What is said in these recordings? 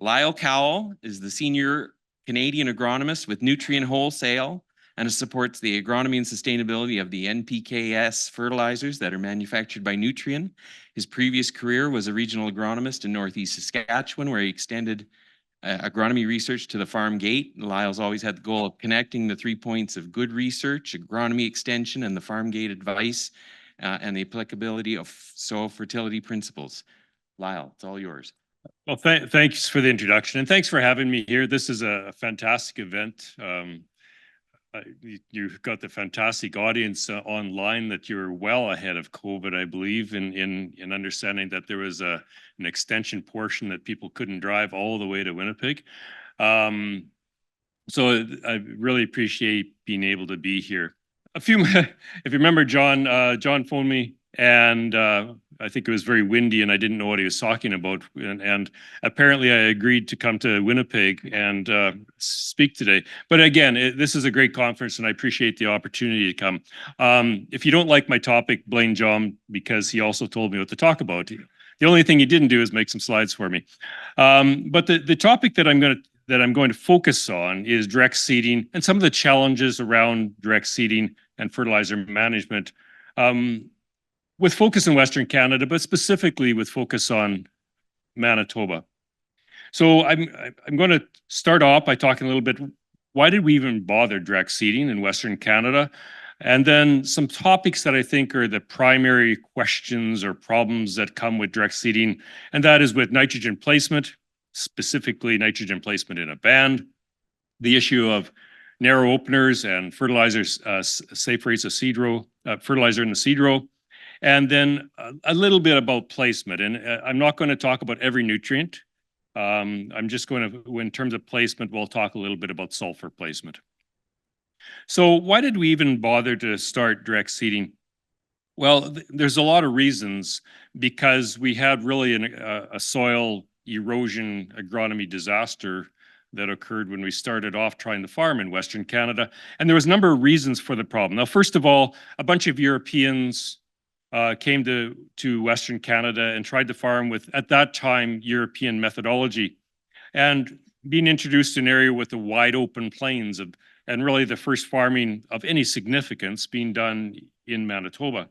Lyle Cowell is the senior Canadian agronomist with Nutrien Wholesale and supports the agronomy and sustainability of the NPKs fertilizers that are manufactured by Nutrien. His previous career was a regional agronomist in Northeast Saskatchewan, where he extended agronomy research to the farm gate. Lyle's always had the goal of connecting the 3 points of good research, agronomy extension, and the farm gate advice, and the applicability of soil fertility principles. Lyle, it's all yours. Well, thanks for the introduction, and thanks for having me here. This is a fantastic event. You've got the fantastic audience online that you're well ahead of COVID, I believe, in understanding that there was an extension portion that people couldn't drive all the way to Winnipeg. So I really appreciate being able to be here. If you remember, John phoned me, and I think it was very windy and I didn't know what he was talking about. And apparently I agreed to come to Winnipeg and speak today. But again, this is a great conference and I appreciate the opportunity to come. If you don't like my topic, blame John, because he also told me what to talk about. The only thing he didn't do is make some slides for me. But the topic that I'm going to focus on is direct seeding and some of the challenges around direct seeding and fertilizer management. With focus in Western Canada, but specifically with focus on Manitoba. So I'm going to start off by talking a little bit, why did we even bother direct seeding in Western Canada? And then some topics that I think are the primary questions or problems that come with direct seeding, and that is with nitrogen placement, specifically nitrogen placement in a band, the issue of narrow openers and fertilizers, safe rates of seed row, fertilizer in the seed row, and then a little bit about placement. And I'm not going to talk about every nutrient. I'm just going to, in terms of placement, we'll talk a little bit about sulfur placement. So why did we even bother to start direct seeding? Well, there's a lot of reasons, because we had really a soil erosion agronomy disaster that occurred when we started off trying to farm in Western Canada. And there was a number of reasons for the problem. Now, first of all, a bunch of Europeans came to Western Canada and tried to farm with, at that time, European methodology, and being introduced to an area with the wide open plains and really the first farming of any significance being done in Manitoba.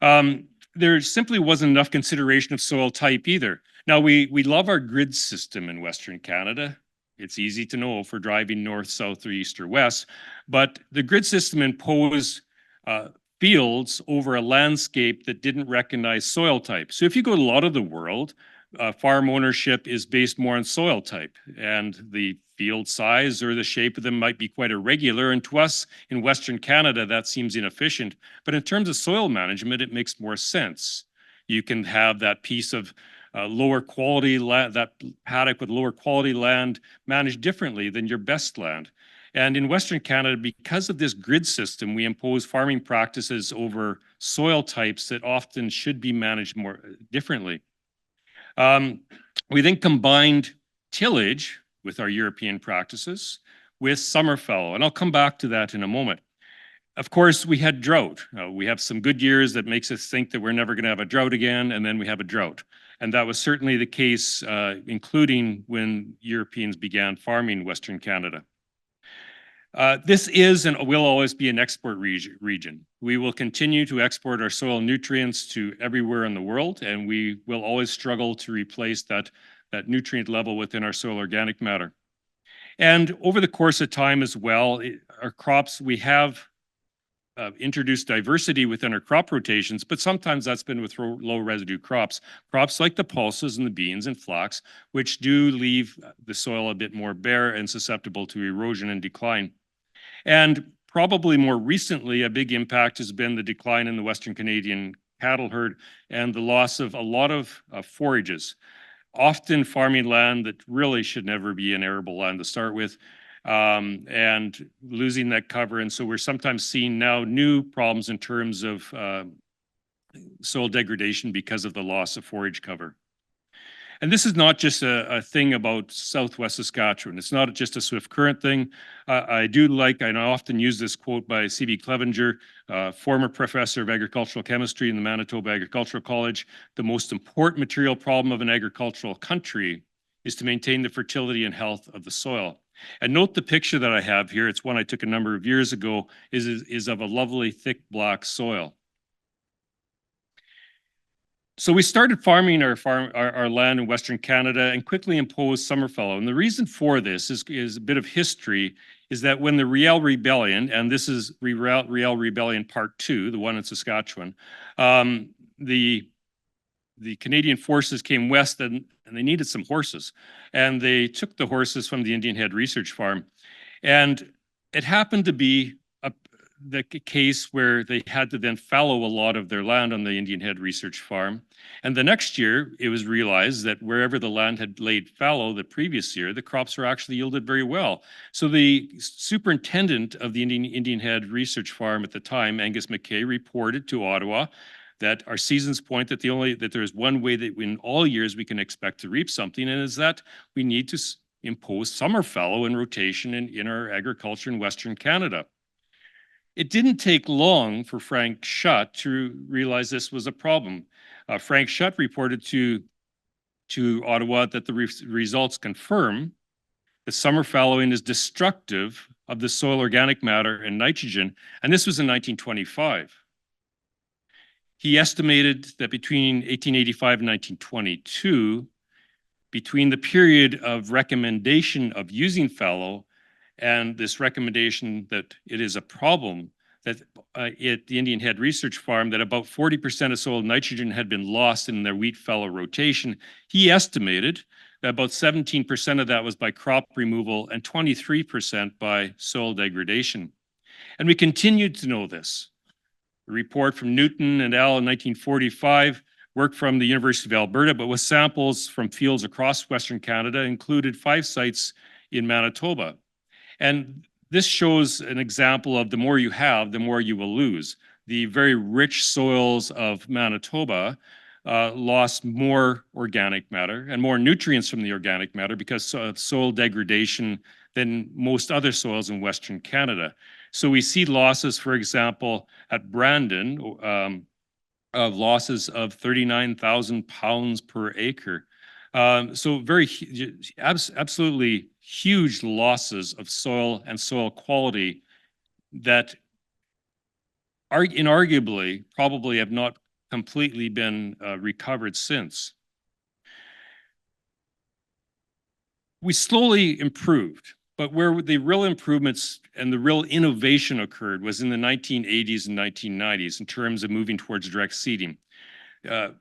There simply wasn't enough consideration of soil type either. Now, we love our grid system in Western Canada. It's easy to know if we're driving north, south, or east or west, but the grid system imposed fields over a landscape that didn't recognize soil type. So if you go to a lot of the world, farm ownership is based more on soil type, and the field size or the shape of them might be quite irregular. And to us in Western Canada, that seems inefficient. But in terms of soil management, it makes more sense. You can have that piece of lower quality land, that paddock with lower quality land, managed differently than your best land. And in Western Canada, because of this grid system, we impose farming practices over soil types that often should be managed more differently. We then combined tillage with our European practices with summer fallow, and I'll come back to that in a moment. Of course, we had drought. We have some good years that makes us think that we're never going to have a drought again, and then we have a drought. And that was certainly the case, including when Europeans began farming Western Canada. This is and will always be an export region. We will continue to export our soil nutrients to everywhere in the world, and we will always struggle to replace that nutrient level within our soil organic matter. And over the course of time as well, our crops, we have introduced diversity within our crop rotations, but sometimes that's been with low residue crops like the pulses and the beans and flax, which do leave the soil a bit more bare and susceptible to erosion and decline. And probably more recently, a big impact has been the decline in the Western Canadian cattle herd and the loss of a lot of forages, often farming land that really should never be an arable land to start with, and losing that cover. And so we're sometimes seeing now new problems in terms of soil degradation because of the loss of forage cover. And this is not just a thing about Southwest Saskatchewan. It's not just a swift current thing. I do like, and I often use this quote by C.B. Clevenger, former professor of agricultural chemistry in the Manitoba Agricultural College. The most important material problem of an agricultural country is to maintain the fertility and health of the soil. And note the picture that I have here. It's one I took a number of years ago, is of a lovely thick black soil. So we started farming our land in Western Canada and quickly imposed summer fallow. And the reason for this is a bit of history, is that when the Riel Rebellion, and this is Riel Rebellion Part 2, the one in Saskatchewan, the Canadian forces came west and they needed some horses. And they took the horses from the Indian Head Research Farm. And it happened to be the case where they had to then fallow a lot of their land on the Indian Head Research Farm. And the next year, it was realized that wherever the land had laid fallow the previous year, the crops were actually yielded very well. So the superintendent of the Indian Head Research Farm at the time, Angus McKay, reported to Ottawa that our seasons point that there's one way that in all years we can expect to reap something, and is that we need to impose summer fallow and rotation in our agriculture in Western Canada. It didn't take long for Frank Schutt to realize this was a problem. Frank Schutt reported to Ottawa that the results confirm that summer fallowing is destructive of the soil organic matter and nitrogen, and this was in 1925. He estimated that between 1885 and 1922, between the period of recommendation of using fallow and this recommendation that it is a problem, that at the Indian Head Research Farm, that about 40% of soil nitrogen had been lost in their wheat fallow rotation. He estimated that about 17% of that was by crop removal and 23% by soil degradation. And we continued to know this. A report from Newton and Al in 1945, work from the University of Alberta, but with samples from fields across Western Canada, included 5 sites in Manitoba. And this shows an example of the more you have, the more you will lose. The very rich soils of Manitoba lost more organic matter and more nutrients from the organic matter because of soil degradation than most other soils in Western Canada. So we see losses, for example, at Brandon, of losses of 39,000 pounds per acre. So absolutely huge losses of soil and soil quality that inarguably probably have not completely been recovered since. We slowly improved, but where the real improvements and the real innovation occurred was in the 1980s and 1990s in terms of moving towards direct seeding.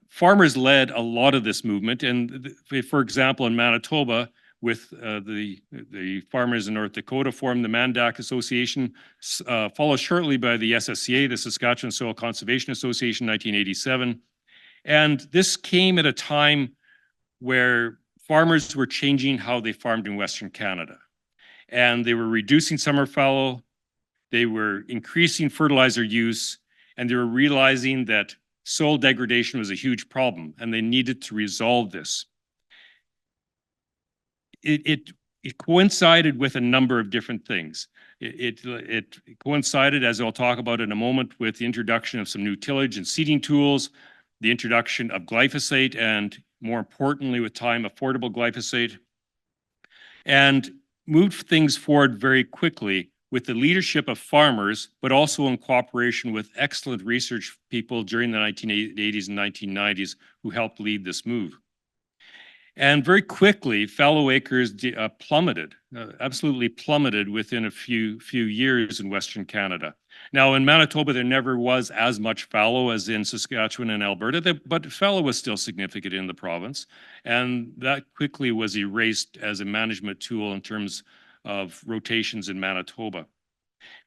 Farmers led a lot of this movement, and for example, in Manitoba, with the farmers in North Dakota formed the Mandak Association, followed shortly by the SSCA, the Saskatchewan Soil Conservation Association, 1987. And this came at a time where farmers were changing how they farmed in Western Canada. And they were reducing summer fallow, they were increasing fertilizer use, and they were realizing that soil degradation was a huge problem, and they needed to resolve this. It coincided with a number of different things. It coincided, as I'll talk about in a moment, with the introduction of some new tillage and seeding tools, the introduction of glyphosate, and more importantly, with time, affordable glyphosate, and moved things forward very quickly with the leadership of farmers, but also in cooperation with excellent research people during the 1980s and 1990s who helped lead this move. And very quickly, fallow acres plummeted, absolutely plummeted within a few years in Western Canada. Now, in Manitoba, there never was as much fallow as in Saskatchewan and Alberta, but fallow was still significant in the province. And that quickly was erased as a management tool in terms of rotations in Manitoba.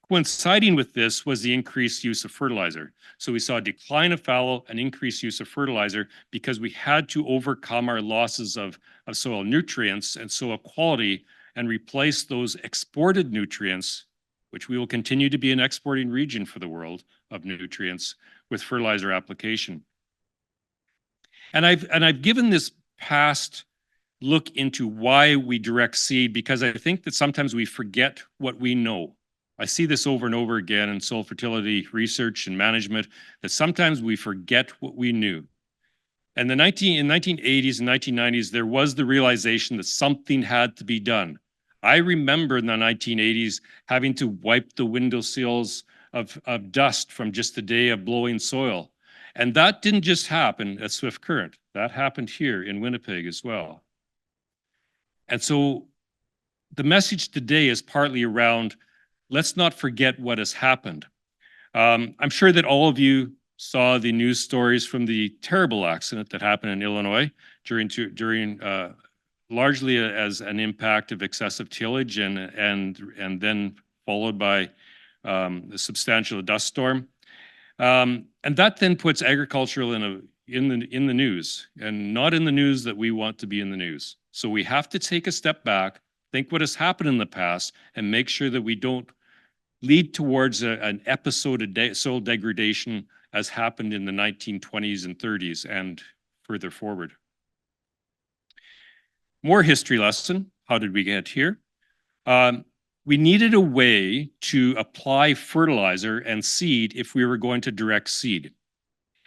Coinciding with this was the increased use of fertilizer. So we saw a decline of fallow and increased use of fertilizer because we had to overcome our losses of soil nutrients and soil quality and replace those exported nutrients, which we will continue to be an exporting region for the world of nutrients, with fertilizer application. And I've given this past look into why we direct seed because I think that sometimes we forget what we know. I see this over and over again in soil fertility research and management, that sometimes we forget what we knew. And in the 1980s and 1990s, there was the realization that something had to be done. I remember in the 1980s having to wipe the windowsills of dust from just a day of blowing soil. And that didn't just happen at Swift Current. That happened here in Winnipeg as well. And so the message today is partly around, let's not forget what has happened. I'm sure that all of you saw the news stories from the terrible accident that happened in Illinois during largely as an impact of excessive tillage and then followed by a substantial dust storm. And that then puts agricultural in the news, and not in the news that we want to be in the news. So we have to take a step back, think what has happened in the past, and make sure that we don't lead towards an episode of soil degradation as happened in the 1920s and 30s and further forward. More history lesson. How did we get here? We needed a way to apply fertilizer and seed if we were going to direct seed.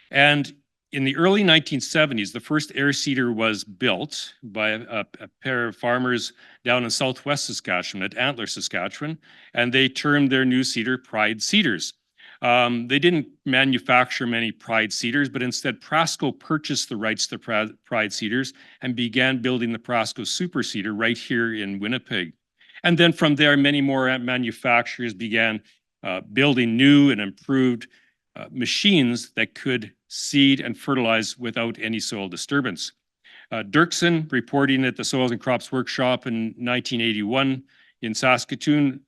And in the early 1970s, the first air seeder was built by a pair of farmers down in southwest Saskatchewan at Antler, Saskatchewan, and they termed their new seeder Pride Seeders. They didn't manufacture many Pride Seeders, but instead Prasco purchased the rights to Pride Seeders and began building the Prasco Super Seeder right here in Winnipeg. And then from there, many more manufacturers began building new and improved machines that could seed and fertilize without any soil disturbance. Dirksen, reporting at the Soils and Crops Workshop in 1981 in Saskatoon,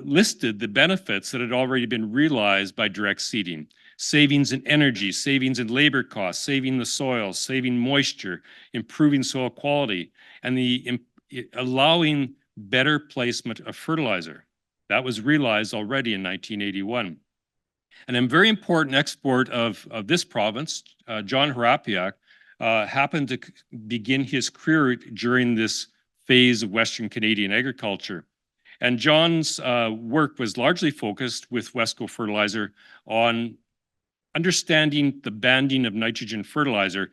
listed the benefits that had already been realized by direct seeding. Savings in energy, savings in labor costs, saving the soil, saving moisture, improving soil quality, and allowing better placement of fertilizer. That was realized already in 1981. And a very important export of this province, John Harapiak, happened to begin his career during this phase of Western Canadian agriculture. And John's work was largely focused with Wesco Fertilizer on understanding the banding of nitrogen fertilizer,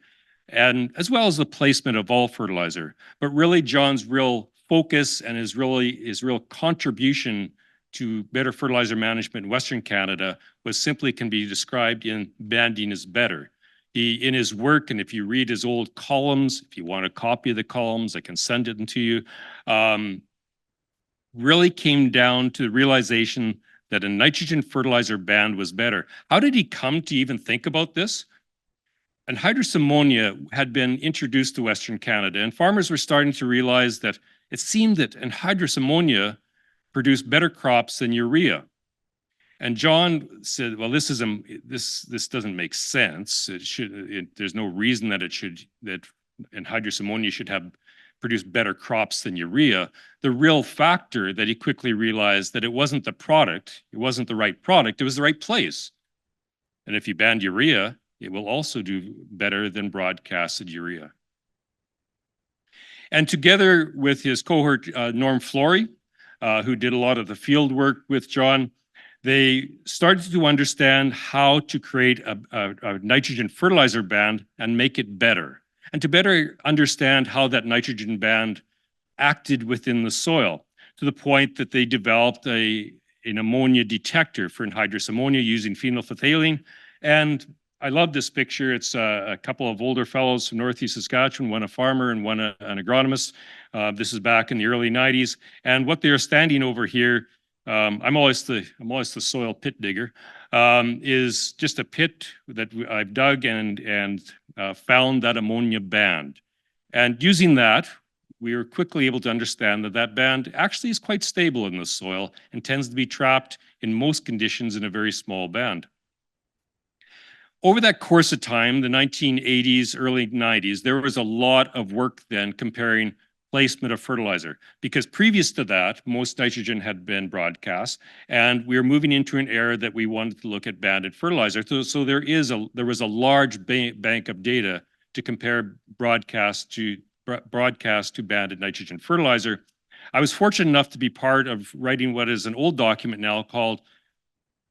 and as well as the placement of all fertilizer. But really, John's real focus and his real contribution to better fertilizer management in Western Canada can be described in banding is better. In his work, and if you read his old columns, if you want a copy of the columns, I can send it to you, really came down to the realization that a nitrogen fertilizer band was better. How did he come to even think about this? Anhydrous ammonia had been introduced to Western Canada, and farmers were starting to realize that it seemed that anhydrous ammonia produced better crops than urea. And John said, well, this doesn't make sense. There's no reason that anhydrous ammonia should have produced better crops than urea. The real factor that he quickly realized that it wasn't the product, it wasn't the right product, it was the right place. And if you ban urea, it will also do better than broadcasted urea. And together with his cohort, Norm Flory, who did a lot of the field work with John, they started to understand how to create a nitrogen fertilizer band and make it better, and to better understand how that nitrogen band acted within the soil, to the point that they developed an ammonia detector for anhydrous ammonia using phenolphthalein. And I love this picture. It's a couple of older fellows from Northeast Saskatchewan, one a farmer and one an agronomist. This is back in the early 90s. And what they're standing over here, I'm always the soil pit digger, is just a pit that I've dug and found that ammonia band. And using that, we were quickly able to understand that band actually is quite stable in the soil and tends to be trapped in most conditions in a very small band. Over that course of time, the 1980s, early 90s, there was a lot of work then comparing placement of fertilizer, because previous to that, most nitrogen had been broadcast, and we were moving into an era that we wanted to look at banded fertilizer. So there was a large bank of data to compare broadcast to banded nitrogen fertilizer. I was fortunate enough to be part of writing what is an old document now called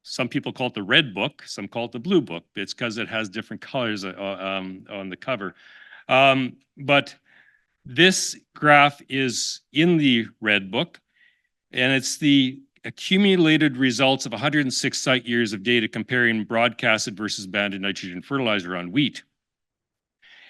Some people call it the red book, some call it the blue book. It's because it has different colors on the cover. But this graph is in the red book, and it's the accumulated results of 106 site years of data comparing broadcasted versus banded nitrogen fertilizer on wheat.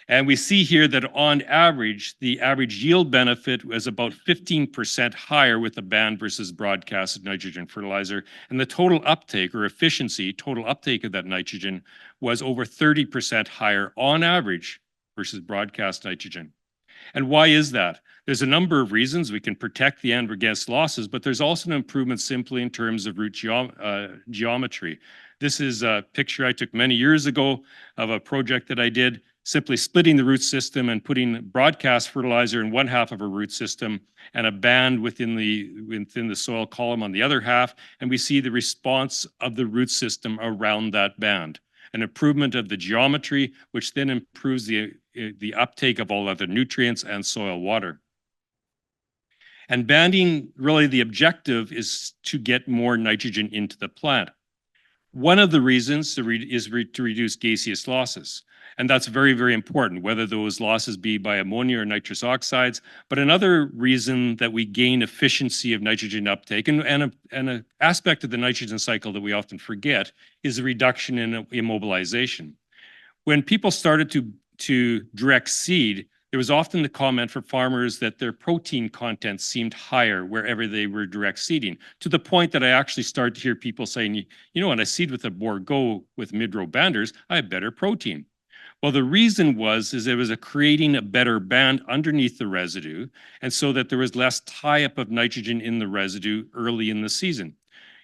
And we see here that on average, the average yield benefit was about 15% higher with the band versus broadcasted nitrogen fertilizer. And the total uptake or efficiency, total uptake of that nitrogen was over 30% higher on average versus broadcast nitrogen. And why is that? There's a number of reasons. We can protect the end against losses, but there's also an improvement simply in terms of root geometry. This is a picture I took many years ago of a project that I did, simply splitting the root system and putting broadcast fertilizer in one half of a root system and a band within the soil column on the other half, and we see the response of the root system around that band. An improvement of the geometry, which then improves the uptake of all other nutrients and soil water. And banding, really the objective is to get more nitrogen into the plant. One of the reasons is to reduce gaseous losses. And that's very, very important, whether those losses be by ammonia or nitrous oxides. But another reason that we gain efficiency of nitrogen uptake, and an aspect of the nitrogen cycle that we often forget, is a reduction in immobilization. When people started to direct seed, there was often the comment for farmers that their protein content seemed higher wherever they were direct seeding, to the point that I actually started to hear people saying, you know, when I seed with a Bourgeau with mid-row banders, I have better protein. Well, the reason is it was creating a better band underneath the residue, and so that there was less tie-up of nitrogen in the residue early in the season.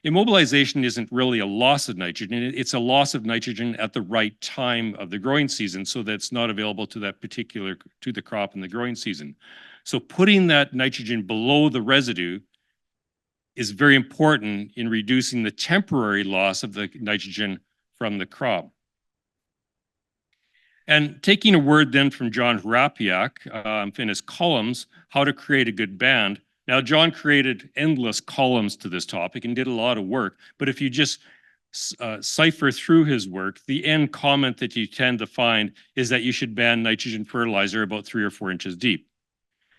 Immobilization isn't really a loss of nitrogen, it's a loss of nitrogen at the right time of the growing season so that it's not available to the crop in the growing season. So putting that nitrogen below the residue is very important in reducing the temporary loss of the nitrogen from the crop. And taking a word then from John Hrapiak in his columns, How to Create a Good Band. Now, John created endless columns to this topic and did a lot of work, but if you just cipher through his work, the end comment that you tend to find is that you should ban nitrogen fertilizer about 3 or 4 inches deep.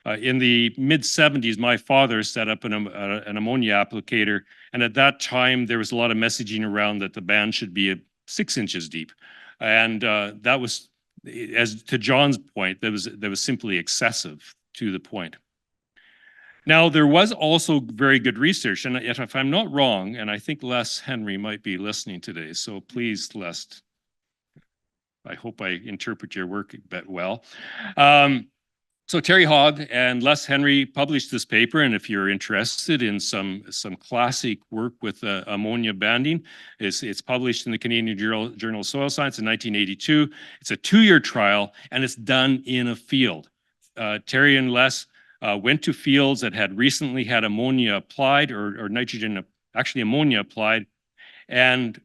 In the mid-70s, my father set up an ammonia applicator, and at that time, there was a lot of messaging around that the ban should be 6 inches deep. And that was, as to John's point, that was simply excessive to the point. Now, there was also very good research, and if I'm not wrong, and I think Les Henry might be listening today, so please, Les, I hope I interpret your work a bit well. So Terry Hogg and Les Henry published this paper, and if you're interested in some classic work with ammonia banding, it's published in the Canadian Journal of Soil Science in 1982. It's a 2-year trial, and it's done in a field. Terry and Les went to fields that had recently had ammonia applied or nitrogen, actually ammonia applied, and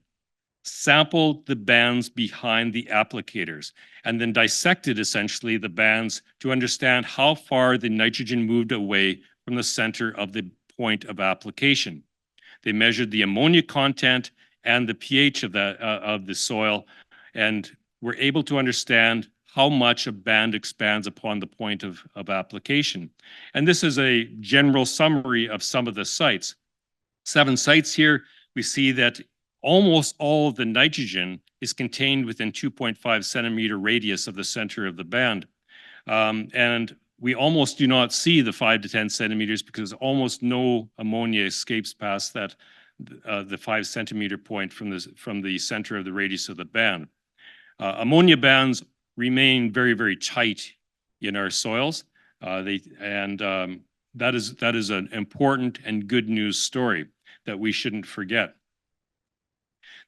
sampled the bands behind the applicators and then dissected essentially the bands to understand how far the nitrogen moved away from the center of the point of application. They measured the ammonia content and the pH of the soil and were able to understand how much a band expands upon the point of application. And this is a general summary of some of the sites. 7 sites here. We see that almost all of the nitrogen is contained within 2.5 centimeter radius of the center of the band. And we almost do not see the 5 to 10 centimeters because almost no ammonia escapes past that the 5 centimeter point from the center of the radius of the band. Ammonia bands remain very, very tight in our soils. That is an important and good news story that we shouldn't forget.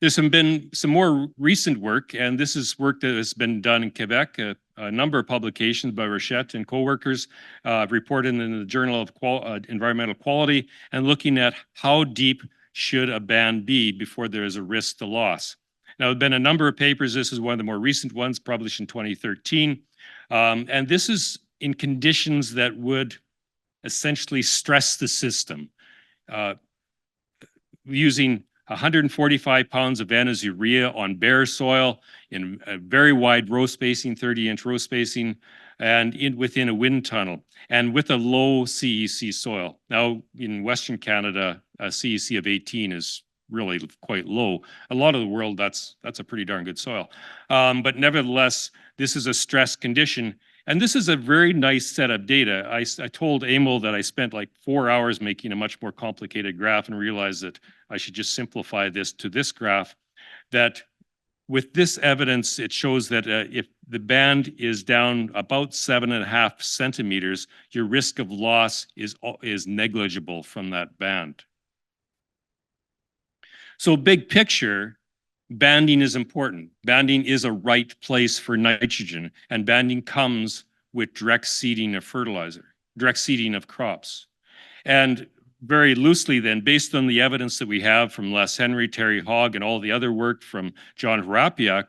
There's been some more recent work, and this is work that has been done in Quebec. A number of publications by Rochette and co-workers reported in the Journal of Environmental Quality, and looking at how deep should a band be before there is a risk to loss. Now, there have been a number of papers. This is one of the more recent ones, published in 2013. And this is in conditions that would essentially stress the system using 145 pounds of N as urea on bare soil in a very wide row spacing, 30-inch row spacing, and within a wind tunnel, and with a low CEC soil. Now, in Western Canada, a CEC of 18 is really quite low. A lot of the world, that's a pretty darn good soil. But nevertheless, this is a stress condition. And this is a very nice set of data. I told Emil that I spent like 4 hours making a much more complicated graph and realized that I should just simplify this to this graph, that with this evidence, it shows that if the band is down about 7.5 centimeters, your risk of loss is negligible from that band. So big picture, banding is important. Banding is a right place for nitrogen, and banding comes with direct seeding of fertilizer, direct seeding of crops. And very loosely then, based on the evidence that we have from Les Henry, Terry Hogg, and all the other work from John Harapiak,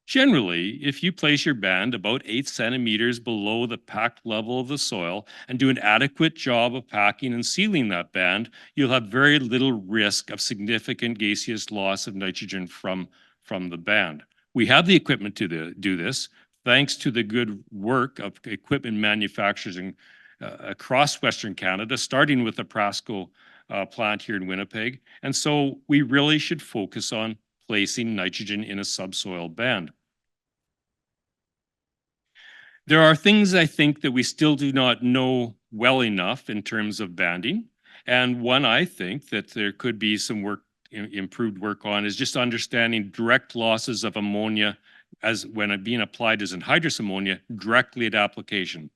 generally, if you place your band about 8 centimeters below the packed level of the soil and do an adequate job of packing and sealing that band, you'll have very little risk of significant gaseous loss of nitrogen from the band. We have the equipment to do this, thanks to the good work of equipment manufacturers across Western Canada, starting with the Prasco plant here in Winnipeg. And so we really should focus on placing nitrogen in a subsoil band. There are things I think that we still do not know well enough in terms of banding. And one I think that there could be some work, improved work on, is just understanding direct losses of ammonia as when being applied as anhydrous ammonia directly at application.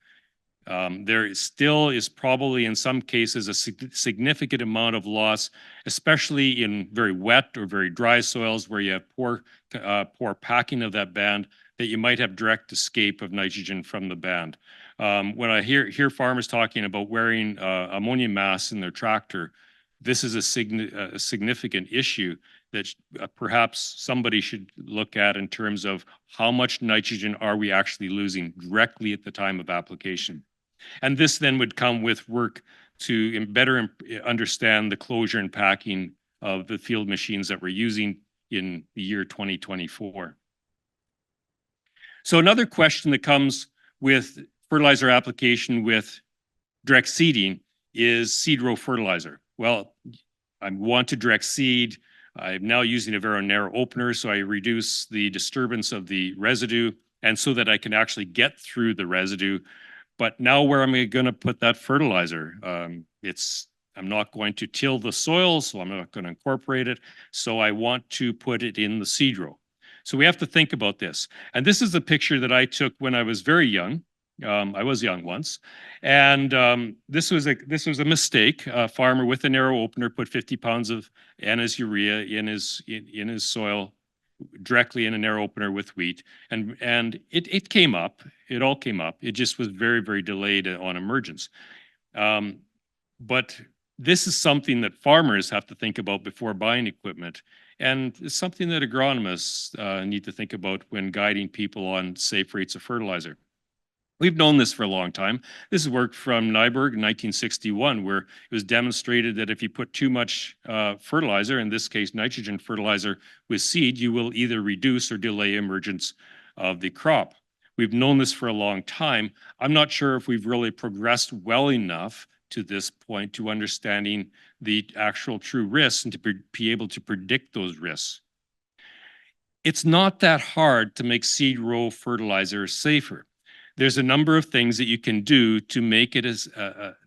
There still is probably in some cases a significant amount of loss, especially in very wet or very dry soils where you have poor packing of that band, that you might have direct escape of nitrogen from the band. When I hear farmers talking about wearing ammonia masks in their tractor, this is a significant issue that perhaps somebody should look at in terms of how much nitrogen are we actually losing directly at the time of application. And this then would come with work to better understand the closure and packing of the field machines that we're using in the year 2024. So another question that comes with fertilizer application with direct seeding is seed row fertilizer. Well, I want to direct seed. I'm now using a very narrow opener, so I reduce the disturbance of the residue, and so that I can actually get through the residue. But now where am I going to put that fertilizer? I'm not going to till the soil, so I'm not going to incorporate it. So I want to put it in the seed row. So we have to think about this. And this is a picture that I took when I was very young. I was young once. And this was a mistake. A farmer with a narrow opener put 50 pounds of N-as urea in his soil directly in a narrow opener with wheat, and it came up. It all came up. It just was very, very delayed on emergence. But this is something that farmers have to think about before buying equipment, and it's something that agronomists need to think about when guiding people on safe rates of fertilizer. We've known this for a long time. This is work from Nyberg in 1961, where it was demonstrated that if you put too much fertilizer, in this case nitrogen fertilizer, with seed, you will either reduce or delay emergence of the crop. We've known this for a long time. I'm not sure if we've really progressed well enough to this point to understanding the actual true risks and to be able to predict those risks. It's not that hard to make seed row fertilizer safer. There's a number of things that you can do to make it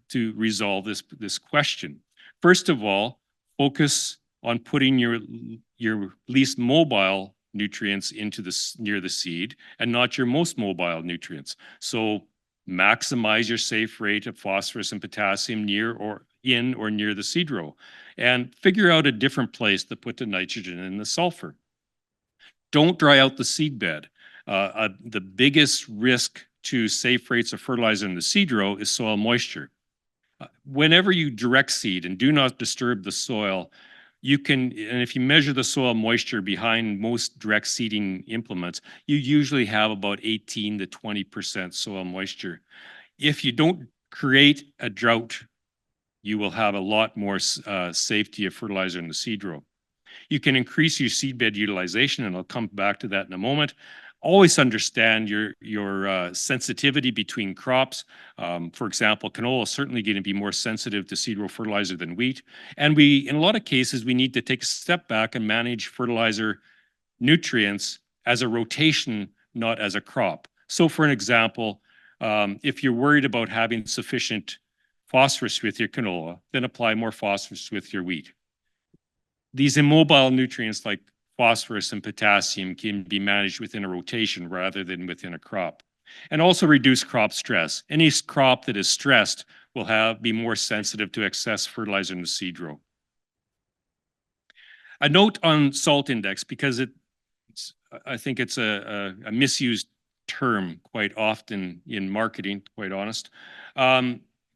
to resolve this question. First of all, focus on putting your least mobile nutrients into near the seed and not your most mobile nutrients. So maximize your safe rate of phosphorus and potassium near or near the seed row, and figure out a different place to put the nitrogen and the sulfur. Don't dry out the seed bed. The biggest risk to safe rates of fertilizer in the seed row is soil moisture. Whenever you direct seed and do not disturb the soil, and if you measure the soil moisture behind most direct seeding implements, you usually have about 18 to 20% soil moisture. If you don't create a drought, you will have a lot more safety of fertilizer in the seed row. You can increase your seedbed utilization, and I'll come back to that in a moment. Always understand your sensitivity between crops. For example, canola is certainly going to be more sensitive to seed row fertilizer than wheat. And in a lot of cases, we need to take a step back and manage fertilizer nutrients as a rotation, not as a crop. So for an example, if you're worried about having sufficient phosphorus with your canola, then apply more phosphorus with your wheat. These immobile nutrients like phosphorus and potassium can be managed within a rotation rather than within a crop. And also reduce crop stress. Any crop that is stressed will be more sensitive to excess fertilizer in the seed row. A note on salt index, because I think it's a misused term quite often in marketing, quite honest.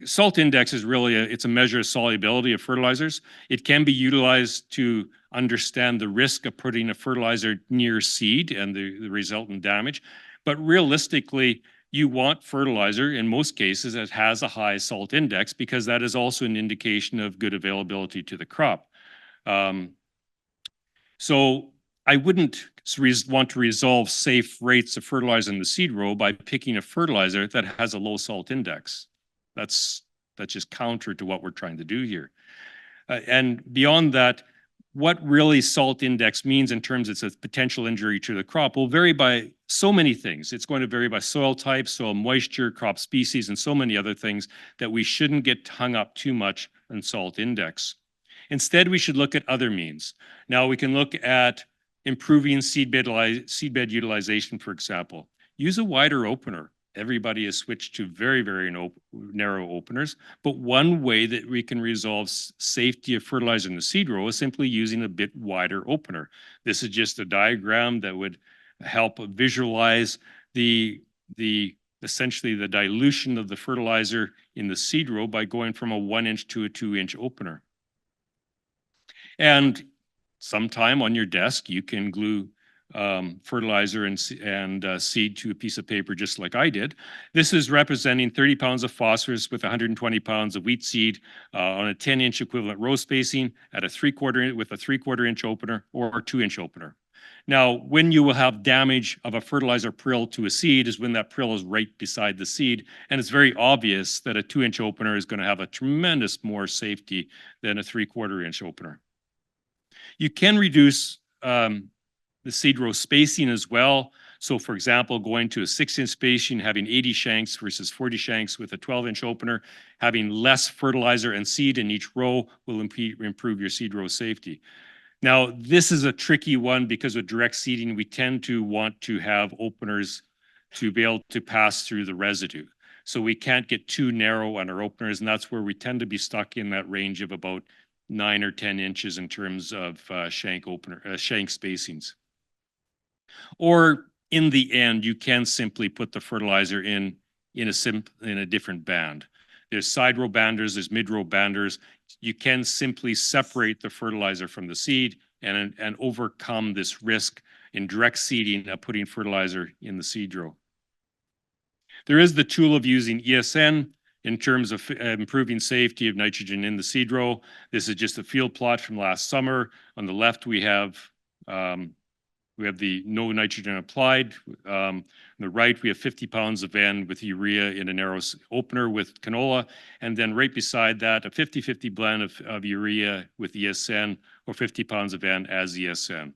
Salt index is really it's a measure of solubility of fertilizers. It can be utilized to understand the risk of putting a fertilizer near seed and the resultant damage. But realistically, you want fertilizer in most cases that has a high salt index, because that is also an indication of good availability to the crop. So I wouldn't want to resolve safe rates of fertilizer in the seed row by picking a fertilizer that has a low salt index. That's just counter to what we're trying to do here. And beyond that, what really salt index means in terms of its potential injury to the crop will vary by so many things. It's going to vary by soil type, soil moisture, crop species, and so many other things that we shouldn't get hung up too much on salt index. Instead, we should look at other means. Now, we can look at improving seedbed utilization, for example. Use a wider opener. Everybody has switched to very, very narrow openers. But one way that we can resolve safety of fertilizer in the seed row is simply using a bit wider opener. This is just a diagram that would help visualize essentially the dilution of the fertilizer in the seed row by going from a 1-inch to a 2-inch opener. And sometime on your desk, you can glue fertilizer and seed to a piece of paper, just like I did. This is representing 30 pounds of phosphorus with 120 pounds of wheat seed on a 10-inch equivalent row spacing at a 3/4 inch opener or a 2-inch opener. Now, when you will have damage of a fertilizer prill to a seed is when that prill is right beside the seed, and it's very obvious that a 2-inch opener is going to have a tremendous more safety than a 3/4 inch opener. You can reduce the seed row spacing as well. So for example, going to a 6-inch spacing, having 80 shanks versus 40 shanks with a 12-inch opener, having less fertilizer and seed in each row will improve your seed row safety. Now, this is a tricky one because with direct seeding, we tend to want to have openers to be able to pass through the residue. So we can't get too narrow on our openers, and that's where we tend to be stuck in that range of about 9 or 10 inches in terms of shank spacings. Or in the end, you can simply put the fertilizer in a different band. There's side row banders, there's mid row banders. You can simply separate the fertilizer from the seed and overcome this risk in direct seeding of putting fertilizer in the seed row. There is the tool of using ESN in terms of improving safety of nitrogen in the seed row. This is just a field plot from last summer. On the left, we have the no nitrogen applied. On the right, we have 50 pounds of N with urea in a narrow opener with canola. And then right beside that, a 50-50 blend of urea with ESN, or 50 pounds of N as ESN.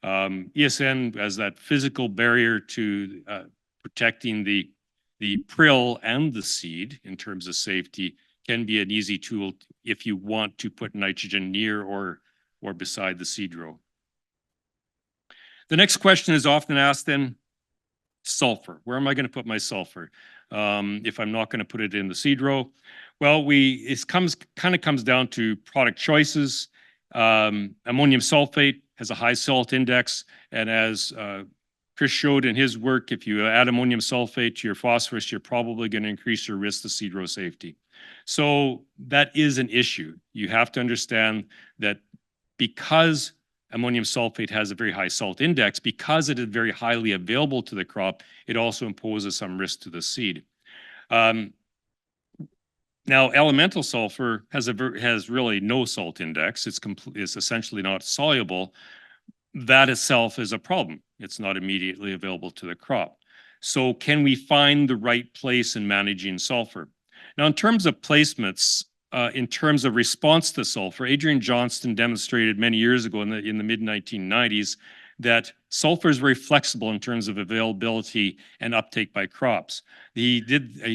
ESN as that physical barrier to protecting the prill and the seed in terms of safety can be an easy tool if you want to put nitrogen near or beside the seed row. The next question is often asked then, sulfur. Where am I going to put my sulfur if I'm not going to put it in the seed row? Well, it kind of comes down to product choices. Ammonium sulfate has a high salt index, and as Chris showed in his work, if you add ammonium sulfate to your phosphorus, you're probably going to increase your risk to seed row safety. So that is an issue. You have to understand that because ammonium sulfate has a very high salt index, because it is very highly available to the crop, it also imposes some risk to the seed. Now, elemental sulfur has has really no salt index. It's essentially not soluble. That itself is a problem. It's not immediately available to the crop. So can we find the right place in managing sulfur? Now, in terms of placements, in terms of response to sulfur, Adrian Johnston demonstrated many years ago in the mid-1990s that sulfur is very flexible in terms of availability and uptake by crops. He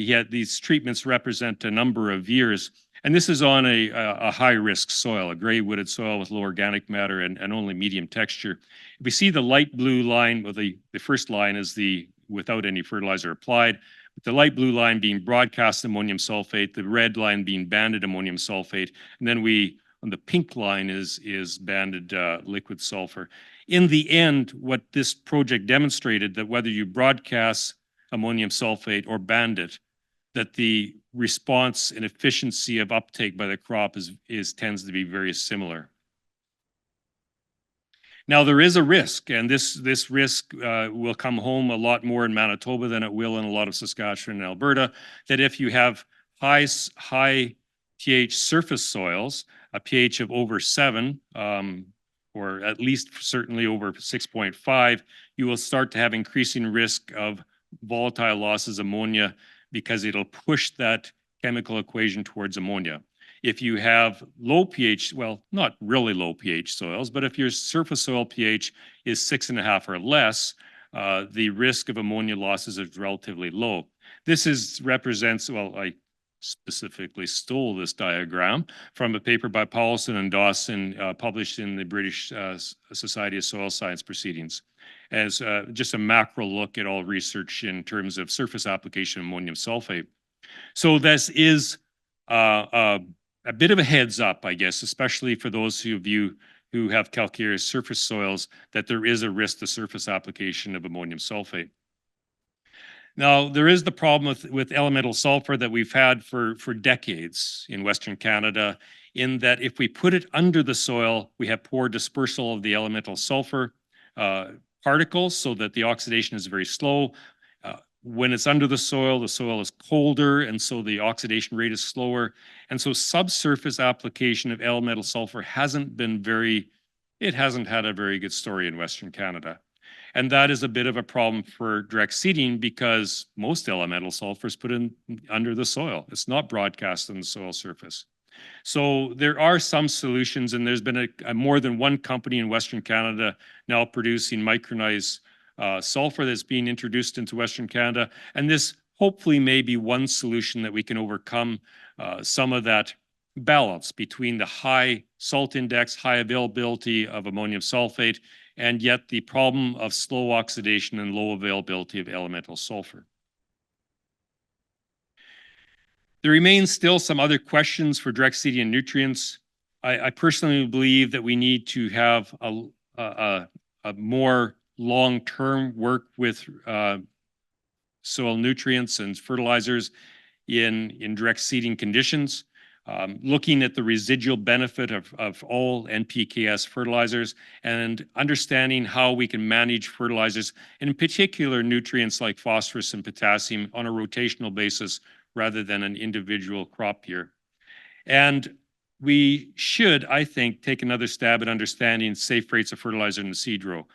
had these treatments represent a number of years, and this is on a high-risk soil, a gray wooded soil with low organic matter and only medium texture. If we see the light blue line, well, the first line is the without any fertilizer applied, with the light blue line being broadcast ammonium sulfate, the red line being banded ammonium sulfate, and then on the pink line is banded liquid sulfur. In the end, what this project demonstrated that whether you broadcast ammonium sulfate or band it, that the response and efficiency of uptake by the crop tends to be very similar. Now, there is a risk, and this risk will come home a lot more in Manitoba than it will in a lot of Saskatchewan and Alberta, that if you have high pH surface soils, a pH of over 7, or at least certainly over 6.5, you will start to have increasing risk of volatile losses ammonia because it'll push that chemical equation towards ammonia. If you have low pH, well, not really low pH soils, but if your surface soil pH is 6.5 or less, the risk of ammonia losses is relatively low. This represents, well, I specifically stole this diagram from a paper by Paulson and Dawson published in the British Society of Soil Science Proceedings as just a macro look at all research in terms of surface application of ammonium sulfate. So this is a bit of a heads up, I guess, especially for those of you who have calcareous surface soils, that there is a risk to surface application of ammonium sulfate. Now, there is the problem with elemental sulfur that we've had for decades in Western Canada, in that if we put it under the soil, we have poor dispersal of the elemental sulfur particles so that the oxidation is very slow. When it's under the soil is colder, and so the oxidation rate is slower. And so subsurface application of elemental sulfur hasn't had a very good story in Western Canada. And that is a bit of a problem for direct seeding because most elemental sulfur is put in under the soil. It's not broadcast on the soil surface. So there are some solutions, and there's been more than one company in Western Canada now producing micronized sulfur that's being introduced into Western Canada. And this hopefully may be one solution that we can overcome some of that balance between the high salt index, high availability of ammonium sulfate, and yet the problem of slow oxidation and low availability of elemental sulfur. There remains still some other questions for direct seeding and nutrients. I personally believe that we need to have a more long-term work with soil nutrients and fertilizers in direct seeding conditions, looking at the residual benefit of all NPKS fertilizers and understanding how we can manage fertilizers, and in particular nutrients like phosphorus and potassium on a rotational basis rather than an individual crop year. And we should, I think, take another stab at understanding safe rates of fertilizer in the seed row.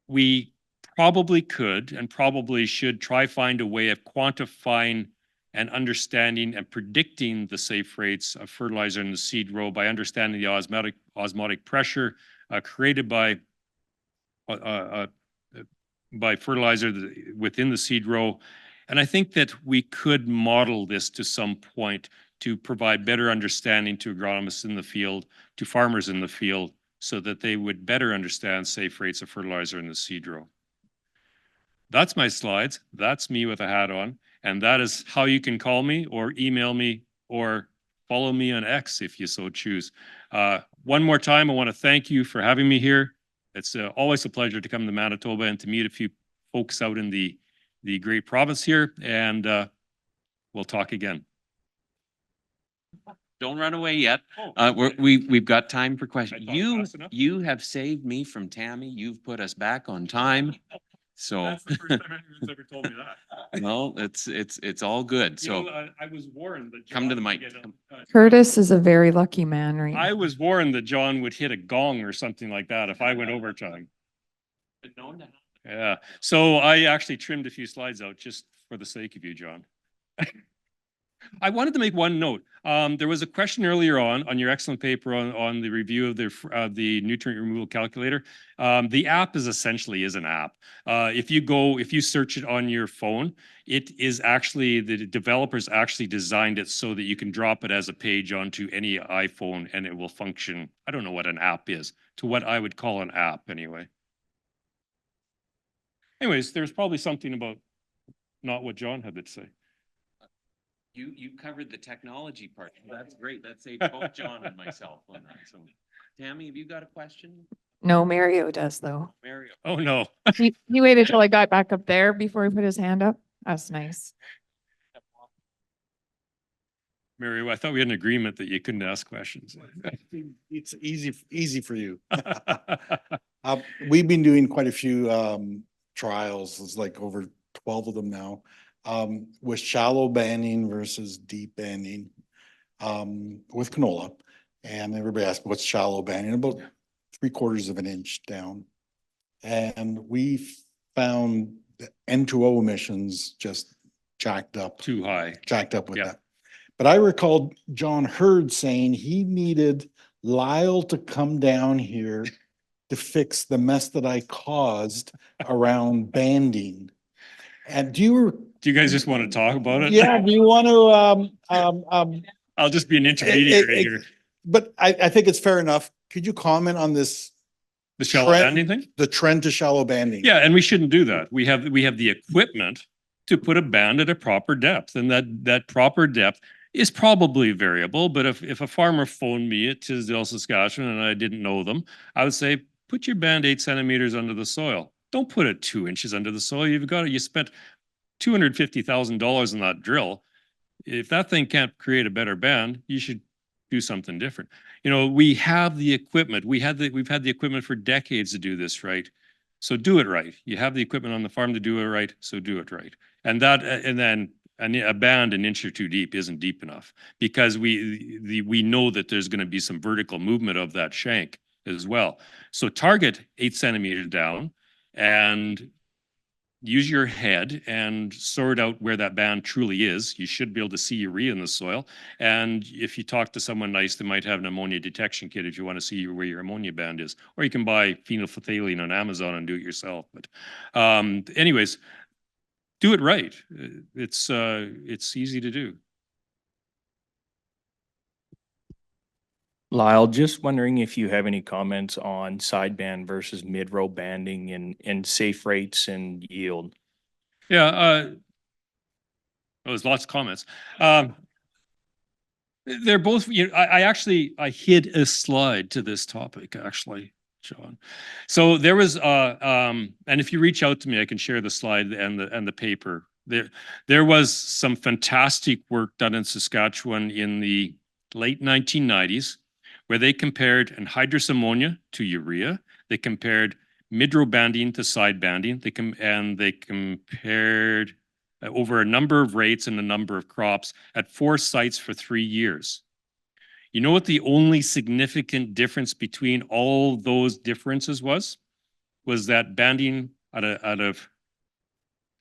We probably could and probably should try find a way of quantifying and understanding and predicting the safe rates of fertilizer in the seed row by understanding the osmotic pressure created by fertilizer within the seed row. And I think that we could model this to some point to provide better understanding to agronomists in the field, to farmers in the field, so that they would better understand safe rates of fertilizer in the seed row. That's my slides. That's me with a hat on. And that is how you can call me or email me or follow me on X if you so choose. One more time, I want to thank you for having me here. It's always a pleasure to come to Manitoba and to meet a few folks out in the great province here. And we'll talk again. Don't run away yet. We've got time for questions. You have saved me from Tammy. You've put us back on time. So, That's the first time anyone's ever told me that. well, it's all good. You know, So I was warned that come to the John would mic. get Curtis is a very lucky man, right? I was warned that John would hit a gong or something like that if I went overtime. Yeah, so I actually trimmed a few slides out just for the sake of you, John. I wanted to make one note. There was a question earlier on your excellent paper on the review of the nutrient removal calculator. The app is essentially an app. If you search it on your phone, it is actually, the developers actually designed it so that you can drop it as a page onto any iPhone and it will function. I don't know what an app is, to what I would call an app anyway. Anyways, there's probably something about not what John had to say. You covered the technology part. That's great. That saved both John and myself on that. So, Tammy, have you got a question? No, Mario does though. Mario. Oh, no. He waited till I got back up there before he put his hand up. That's nice. Mary, I thought we had an agreement that you couldn't ask questions. It's easy for you. We've been doing quite a few trials. It's like over 12 of them now, with shallow banding versus deep banding with canola. And everybody asked, what's shallow banding? About 3/4 of an inch down. And we found the N2O emissions just jacked up Too high. with Yeah. that. But I recalled John Hurd saying he needed Lyle to come down here to fix the mess that I caused around banding. And do you guys just want to talk about it? yeah, do you want to, I'll just be an intermediary here. but I think it's fair enough. Could you comment on this, The shallow banding thing? the trend to shallow banding? Yeah, and we shouldn't do that. We have the equipment to put a band at a proper depth, and that proper depth is probably variable. But if a farmer phoned me at Tisdale, Saskatchewan, and I didn't know them, I would say, put your band 8 centimeters under the soil. Don't put it 2 inches under the soil. You spent $250,000 on that drill. If that thing can't create a better band, you should do something different. You know, we have the equipment. We've had the equipment for decades to do this right. So do it right. You have the equipment on the farm to do it right. So do it right. And then a band an inch or two deep isn't deep enough, because we know that there's going to be some vertical movement of that shank as well. So target 8 centimeters down and use your head and sort out where that band truly is. You should be able to see urea in the soil. And if you talk to someone nice, they might have an ammonia detection kit if you want to see where your ammonia band is. Or you can buy phenolphthalein on Amazon and do it yourself. But anyways, do it right. It's easy to do. Lyle, just wondering if you have any comments on sideband versus mid-row banding and safe rates and yield. Yeah, there's lots of comments. They're both, you know, I hid a slide to this topic actually, John. So there was, and if you reach out to me, I can share the slide and the paper. There was some fantastic work done in Saskatchewan in the late 1990s, where they compared anhydrous ammonia to urea. They compared mid-row banding to side banding. They compared over a number of rates and a number of crops at 4 sites for 3 years. You know what the only significant difference between all those differences was? Was that banding out of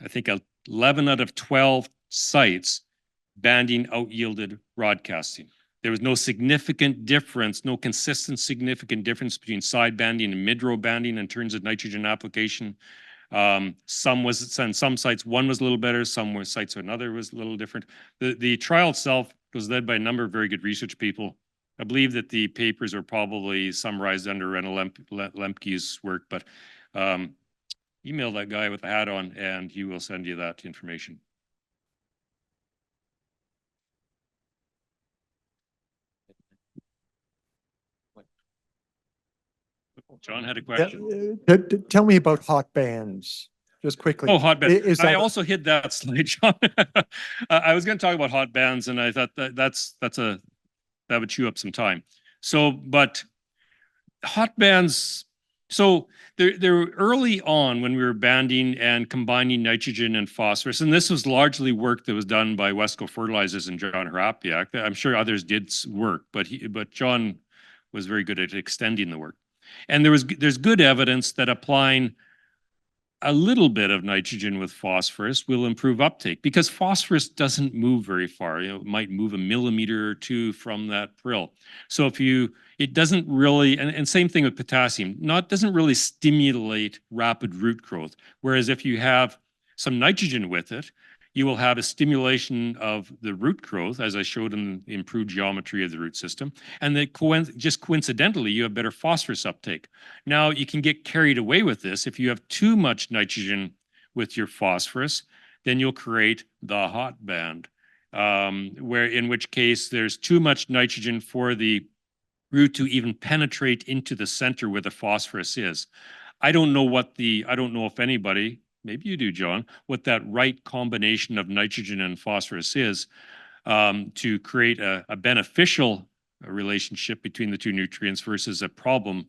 I think 11 out of 12 sites, banding out-yielded broadcasting. There was no significant difference, no consistent significant difference between side banding and mid-row banding in terms of nitrogen application. Some sites one was a little better, some sites another was a little different. The trial itself was led by a number of very good research people. I believe that the papers are probably summarized under Rena Lemke's work, but email that guy with the hat on and he will send you that information. John had a question. Tell me about hot bands, just quickly. Oh, hot bands. Is I that also hid that slide, John. I was going to talk about hot bands, and I thought that would chew up some time. So, but hot bands, So there early on when we were banding and combining nitrogen and phosphorus, and this was largely work that was done by Wesco Fertilizers and John Hrapiak. I'm sure others did work, but John was very good at extending the work. And there's good evidence that applying a little bit of nitrogen with phosphorus will improve uptake, because phosphorus doesn't move very far. It might move a millimeter or two from that prill. So it doesn't really, and same thing with potassium, doesn't really stimulate rapid root growth. Whereas if you have some nitrogen with it, you will have a stimulation of the root growth, as I showed in the improved geometry of the root system. And just coincidentally, you have better phosphorus uptake. Now, you can get carried away with this. If you have too much nitrogen with your phosphorus, then you'll create the hot band, in which case there's too much nitrogen for the root to even penetrate into the center where the phosphorus is. I don't know if anybody, maybe you do, John, what that right combination of nitrogen and phosphorus is to create a beneficial relationship between the two nutrients versus a problem.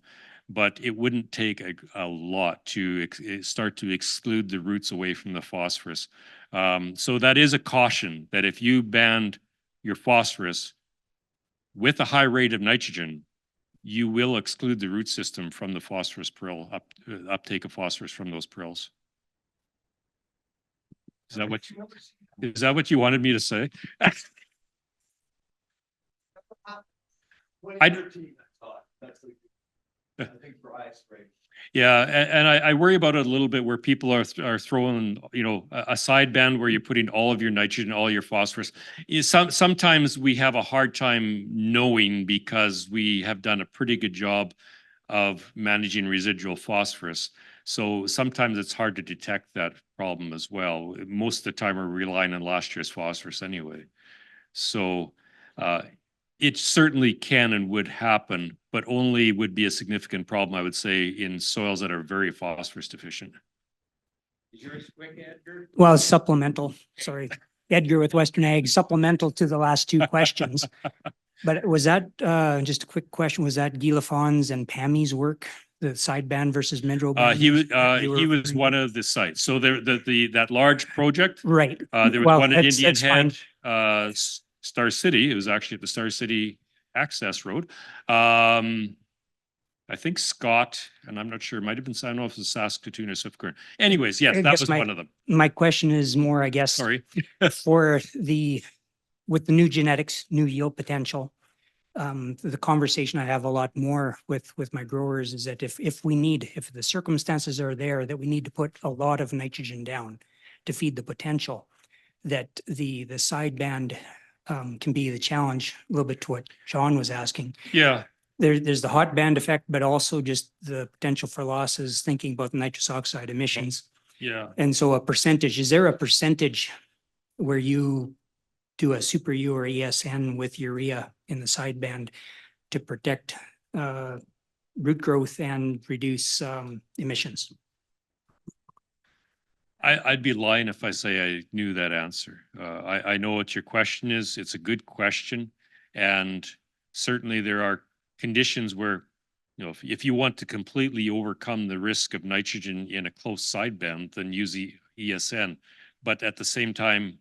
But it wouldn't take a lot to start to exclude the roots away from the phosphorus. So that is a caution, that if you band your phosphorus with a high rate of nitrogen, you will exclude the root system from the phosphorus prill, uptake of phosphorus from those prills. Is that what you wanted me to say? Yeah, and I worry about it a little bit, where people are throwing, a sideband where you're putting all of your nitrogen, all your phosphorus. Sometimes we have a hard time knowing, because we have done a pretty good job of managing residual phosphorus. So sometimes it's hard to detect that problem as well. Most of the time we're relying on last year's phosphorus anyway. So it certainly can and would happen, but only would be a significant problem, I would say, in soils that are very phosphorus deficient. Is yours quick, Edgar? Well, supplemental, sorry, Edgar with Western Ag, supplemental to the last two questions. But was that, just a quick question, was that Guy Lafon's and Pammy's work, the sideband versus midrow? He was one of the sites. So that large project, Right. there was Well, one at that's- Indian that's fine. Head, Star City. It was actually at the Star City access road. I think Scott, and I'm not sure, it might have been signed off as Saskatoon or Swift. Anyways, yes, I that guess was one of them. My question is more, I guess, Sorry. with the new genetics, new yield potential. The conversation I have a lot more with my growers is that if the circumstances are there that we need to put a lot of nitrogen down to feed the potential, that the sideband can be the challenge, a little bit to what John was asking. Yeah. There's the hot band effect, but also just the potential for losses, thinking about the nitrous oxide emissions. Yeah. And so is there a percentage where you do a super U or ESN with urea in the sideband to protect root growth and reduce emissions? I'd be lying if I say I knew that answer. I know what your question is. It's a good question. And certainly there are conditions where, if you want to completely overcome the risk of nitrogen in a close sideband, then use the ESN. But at the same time,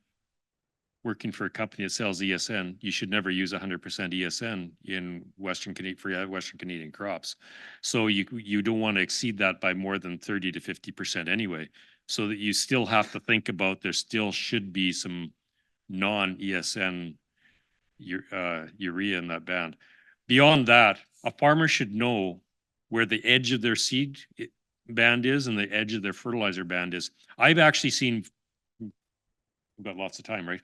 working for a company that sells ESN, you should never use 100% ESN in Western Canadian crops. So you don't want to exceed that by more than 30 to 50% anyway. So that you still have to think about, there still should be some non-ESN urea in that band. Beyond that, a farmer should know where the edge of their seed band is and the edge of their fertilizer band is. I've actually seen, we've got lots of time, right?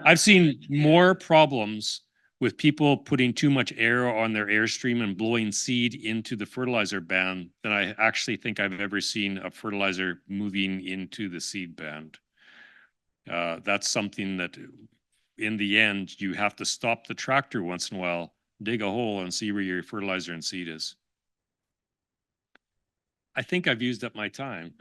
I've seen more problems with people putting too much air on their airstream and blowing seed into the fertilizer band than I actually think I've ever seen a fertilizer moving into the seed band. That's something that in the end, you have to stop the tractor once in a while, dig a hole and see where your fertilizer and seed is. I think I've used up my time.